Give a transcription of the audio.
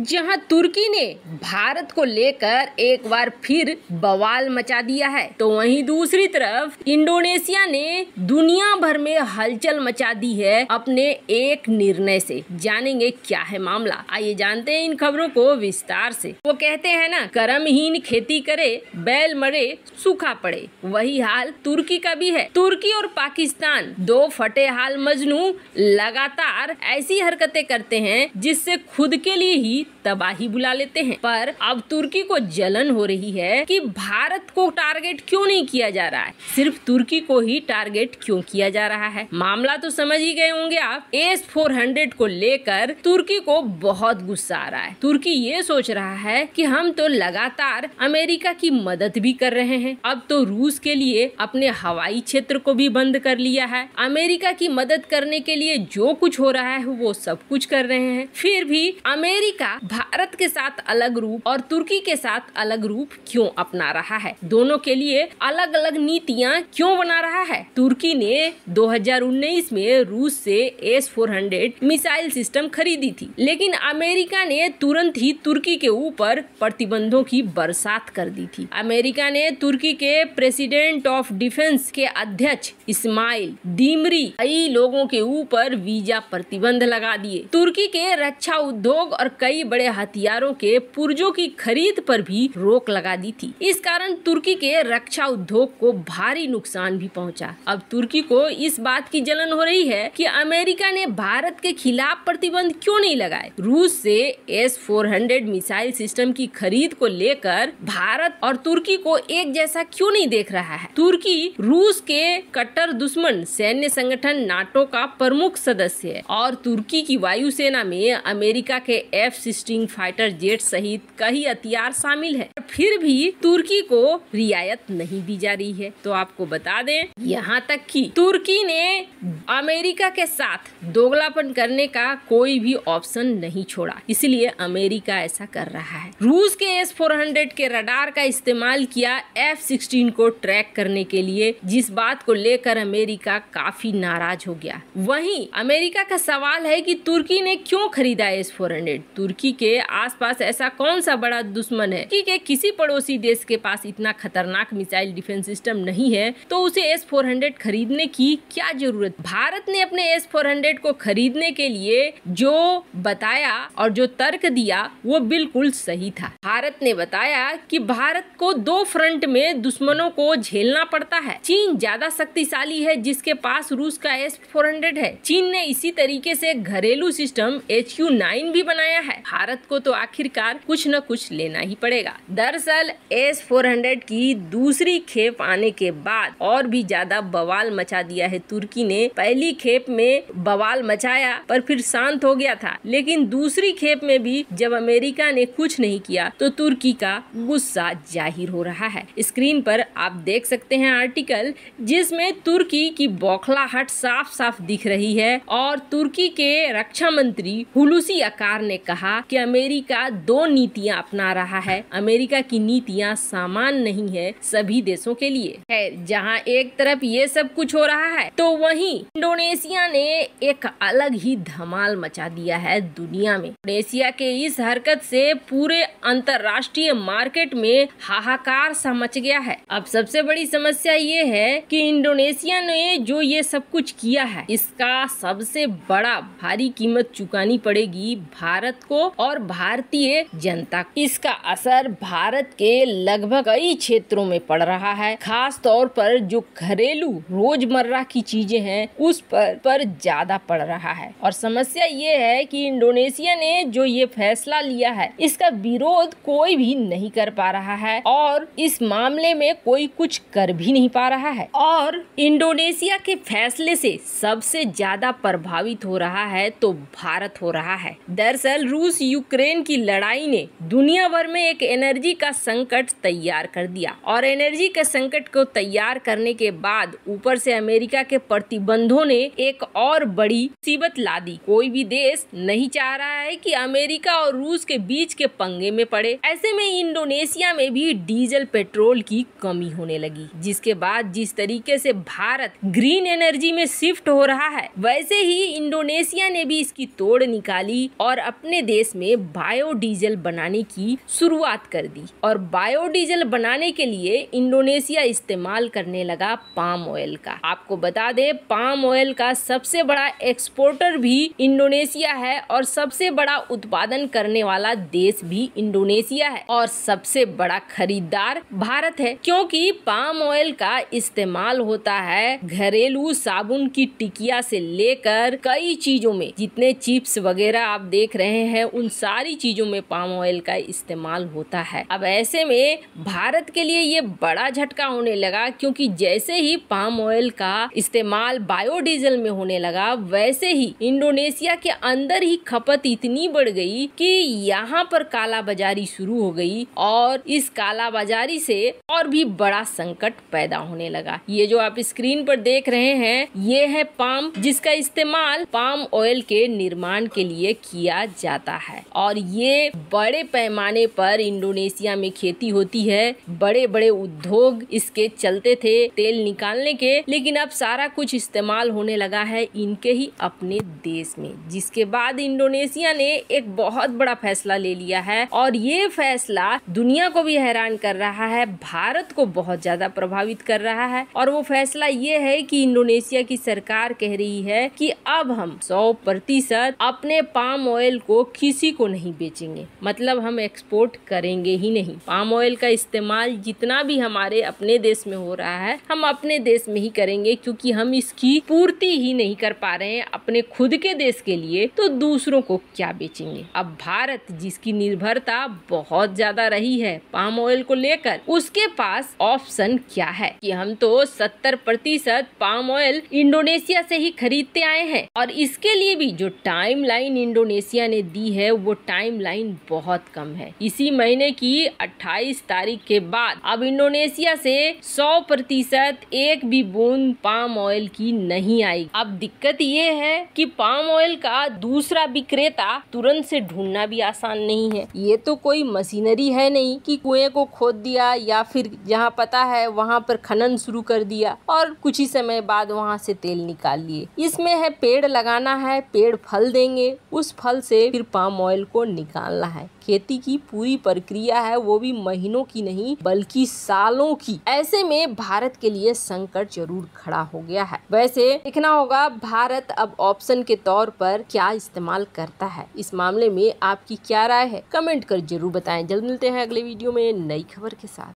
जहां तुर्की ने भारत को लेकर एक बार फिर बवाल मचा दिया है, तो वहीं दूसरी तरफ इंडोनेशिया ने दुनिया भर में हलचल मचा दी है अपने एक निर्णय से। जानेंगे क्या है मामला, आइए जानते हैं इन खबरों को विस्तार से। वो कहते हैं ना, कर्महीन खेती करे बैल मरे सूखा पड़े, वही हाल तुर्की का भी है। तुर्की और पाकिस्तान दो फटे हाल मजनू लगातार ऐसी हरकतें करते हैं जिससे खुद के लिए ही तबाही बुला लेते हैं। पर अब तुर्की को जलन हो रही है कि भारत को टारगेट क्यों नहीं किया जा रहा है, सिर्फ तुर्की को ही टारगेट क्यों किया जा रहा है। मामला तो समझ ही गए होंगे आप। S-400 को लेकर तुर्की को बहुत गुस्सा आ रहा है। तुर्की ये सोच रहा है कि हम तो लगातार अमेरिका की मदद भी कर रहे हैं, अब तो रूस के लिए अपने हवाई क्षेत्र को भी बंद कर लिया है। अमेरिका की मदद करने के लिए जो कुछ हो रहा है वो सब कुछ कर रहे हैं, फिर भी अमेरिका भारत के साथ अलग रूप और तुर्की के साथ अलग रूप क्यों अपना रहा है, दोनों के लिए अलग अलग नीतियां क्यों बना रहा है। तुर्की ने 2019 में रूस से S-400 मिसाइल सिस्टम खरीदी थी, लेकिन अमेरिका ने तुरंत ही तुर्की के ऊपर प्रतिबंधों की बरसात कर दी थी। अमेरिका ने तुर्की के प्रेसिडेंट ऑफ डिफेंस के अध्यक्ष इस्माइल दीमरी कई लोगों के ऊपर वीजा प्रतिबंध लगा दिए। तुर्की के रक्षा उद्योग और कई बड़े हथियारों के पुर्जों की खरीद पर भी रोक लगा दी थी। इस कारण तुर्की के रक्षा उद्योग को भारी नुकसान भी पहुंचा। अब तुर्की को इस बात की जलन हो रही है कि अमेरिका ने भारत के खिलाफ प्रतिबंध क्यों नहीं लगाए। रूस से S-400 मिसाइल सिस्टम की खरीद को लेकर भारत और तुर्की को एक जैसा क्यों नहीं देख रहा है। तुर्की रूस के कट्टर दुश्मन सैन्य संगठन नाटो का प्रमुख सदस्य है और तुर्की की वायुसेना में अमेरिका के F-16 फाइटर जेट सहित कई हथियार शामिल है। फिर भी तुर्की को रियायत नहीं दी जा रही है। तो आपको बता दें, यहाँ तक कि तुर्की ने अमेरिका के साथ दोगलापन करने का कोई भी ऑप्शन नहीं छोड़ा, इसलिए अमेरिका ऐसा कर रहा है। रूस के S-400 के रडार का इस्तेमाल किया F-16 को ट्रैक करने के लिए, जिस बात को लेकर अमेरिका काफी नाराज हो गया। वहीं अमेरिका का सवाल है कि तुर्की ने क्यों खरीदा S-400। तुर्की के आसपास ऐसा कौन सा बड़ा दुश्मन है कि किसी पड़ोसी देश के पास इतना खतरनाक मिसाइल डिफेंस सिस्टम नहीं है, तो उसे S-400 खरीदने की क्या जरूरत। भारत ने अपने S-400 को खरीदने के लिए जो बताया और जो तर्क दिया वो बिल्कुल सही था। भारत ने बताया कि भारत को दो फ्रंट में दुश्मनों को झेलना पड़ता है। चीन ज्यादा शक्तिशाली है जिसके पास रूस का S-400 है। चीन ने इसी तरीके से घरेलू सिस्टम HU-9 भी बनाया है। भारत को तो आखिरकार कुछ न कुछ लेना ही पड़ेगा। दरअसल S-400 की दूसरी खेप आने के बाद और भी ज्यादा बवाल मचा दिया है तुर्की ने। पहली खेप में बवाल मचाया पर फिर शांत हो गया था, लेकिन दूसरी खेप में भी जब अमेरिका ने कुछ नहीं किया तो तुर्की का गुस्सा जाहिर हो रहा है। स्क्रीन पर आप देख सकते हैं आर्टिकल, जिसमें तुर्की की बौखलाहट साफ साफ दिख रही है और तुर्की के रक्षा मंत्री हुलूसी अकार ने कहा कि अमेरिका दो नीतियां अपना रहा है। अमेरिका की नीतियां समान नहीं है सभी देशों के लिए। खैर, जहां एक तरफ ये सब कुछ हो रहा है तो वहीं इंडोनेशिया ने एक अलग ही धमाल मचा दिया है दुनिया में। इंडोनेशिया के इस हरकत से पूरे अंतर्राष्ट्रीय मार्केट में हाहाकार सा मच गया है। अब सबसे बड़ी समस्या ये है कि इंडोनेशिया ने जो ये सब कुछ किया है, इसका सबसे बड़ा भारी कीमत चुकानी पड़ेगी भारत को और भारतीय जनता को। इसका असर भारत के लगभग कई क्षेत्रों में पड़ रहा है, खास तौर पर जो घरेलू रोजमर्रा की चीजें हैं उस पर ज्यादा पड़ रहा है। और समस्या ये है कि इंडोनेशिया ने जो ये फैसला लिया है, इसका विरोध कोई भी नहीं कर पा रहा है और इस मामले में कोई कुछ कर भी नहीं पा रहा है। और इंडोनेशिया के फैसले से सबसे ज्यादा प्रभावित हो रहा है तो भारत हो रहा है। दरअसल रूस यूक्रेन की लड़ाई ने दुनिया भर में एक एनर्जी का संकट तैयार कर दिया और एनर्जी के संकट को तैयार करने के बाद ऊपर से अमेरिका के प्रतिबंधों ने एक और बड़ी मुसीबत ला दी। कोई भी देश नहीं चाह रहा है कि अमेरिका और रूस के बीच के पंगे में पड़े। ऐसे में इंडोनेशिया में भी डीजल पेट्रोल की कमी होने लगी, जिसके बाद जिस तरीके से भारत ग्रीन एनर्जी में शिफ्ट हो रहा है, वैसे ही इंडोनेशिया ने भी इसकी तोड़ निकाली और अपने देश में ने बायोडीजल बनाने की शुरुआत कर दी और बायोडीजल बनाने के लिए इंडोनेशिया इस्तेमाल करने लगा पाम ऑयल का। आपको बता दें, पाम ऑयल का सबसे बड़ा एक्सपोर्टर भी इंडोनेशिया है और सबसे बड़ा उत्पादन करने वाला देश भी इंडोनेशिया है और सबसे बड़ा खरीदार भारत है, क्योंकि पाम ऑयल का इस्तेमाल होता है घरेलू साबुन की टिकिया से लेकर कई चीजों में। जितने चिप्स वगैरह आप देख रहे हैं उन सारी चीजों में पाम ऑयल का इस्तेमाल होता है। अब ऐसे में भारत के लिए ये बड़ा झटका होने लगा, क्योंकि जैसे ही पाम ऑयल का इस्तेमाल बायोडीजल में होने लगा वैसे ही इंडोनेशिया के अंदर ही खपत इतनी बढ़ गई कि यहाँ पर काला बाजारी शुरू हो गई और इस काला बाजारी से और भी बड़ा संकट पैदा होने लगा। ये जो आप स्क्रीन पर देख रहे हैं ये है पाम, जिसका इस्तेमाल पाम ऑयल के निर्माण के लिए किया जाता है और ये बड़े पैमाने पर इंडोनेशिया में खेती होती है। बड़े बड़े उद्योग इसके चलते थे तेल निकालने के, लेकिन अब सारा कुछ इस्तेमाल होने लगा है इनके ही अपने देश में, जिसके बाद इंडोनेशिया ने एक बहुत बड़ा फैसला ले लिया है और ये फैसला दुनिया को भी हैरान कर रहा है, भारत को बहुत ज्यादा प्रभावित कर रहा है। और वो फैसला ये है कि इंडोनेशिया की सरकार कह रही है कि अब हम 100% अपने पाम ऑयल को किसी को नहीं बेचेंगे, मतलब हम एक्सपोर्ट करेंगे ही नहीं। पाम ऑयल का इस्तेमाल जितना भी हमारे अपने देश में हो रहा है हम अपने देश में ही करेंगे, क्योंकि हम इसकी पूर्ति ही नहीं कर पा रहे हैं अपने खुद के देश के लिए, तो दूसरों को क्या बेचेंगे। अब भारत जिसकी निर्भरता बहुत ज्यादा रही है पाम ऑयल को लेकर, उसके पास ऑप्शन क्या है कि हम तो 70% पाम ऑयल इंडोनेशिया से ही खरीदते आए हैं और इसके लिए भी जो टाइम लाइन इंडोनेशिया ने दी है वो टाइम लाइन बहुत कम है। इसी महीने की 28 तारीख के बाद अब इंडोनेशिया से 100% एक भी बूंद पाम ऑयल की नहीं आई। अब दिक्कत ये है कि पाम ऑयल का दूसरा विक्रेता तुरंत से ढूंढना भी आसान नहीं है। ये तो कोई मशीनरी है नहीं कि कुएं को खोद दिया या फिर जहाँ पता है वहाँ पर खनन शुरू कर दिया और कुछ ही समय बाद वहाँ से तेल निकाल लिए। इसमें है पेड़ लगाना है, पेड़ फल देंगे, उस फल से फिर पाम ऑयल को निकालना है। खेती की पूरी प्रक्रिया है वो भी महीनों की नहीं बल्कि सालों की। ऐसे में भारत के लिए संकट जरूर खड़ा हो गया है। वैसे देखना होगा भारत अब ऑप्शन के तौर पर क्या इस्तेमाल करता है। इस मामले में आपकी क्या राय है, कमेंट कर जरूर बताएं। जल्द मिलते हैं अगले वीडियो में नई खबर के साथ।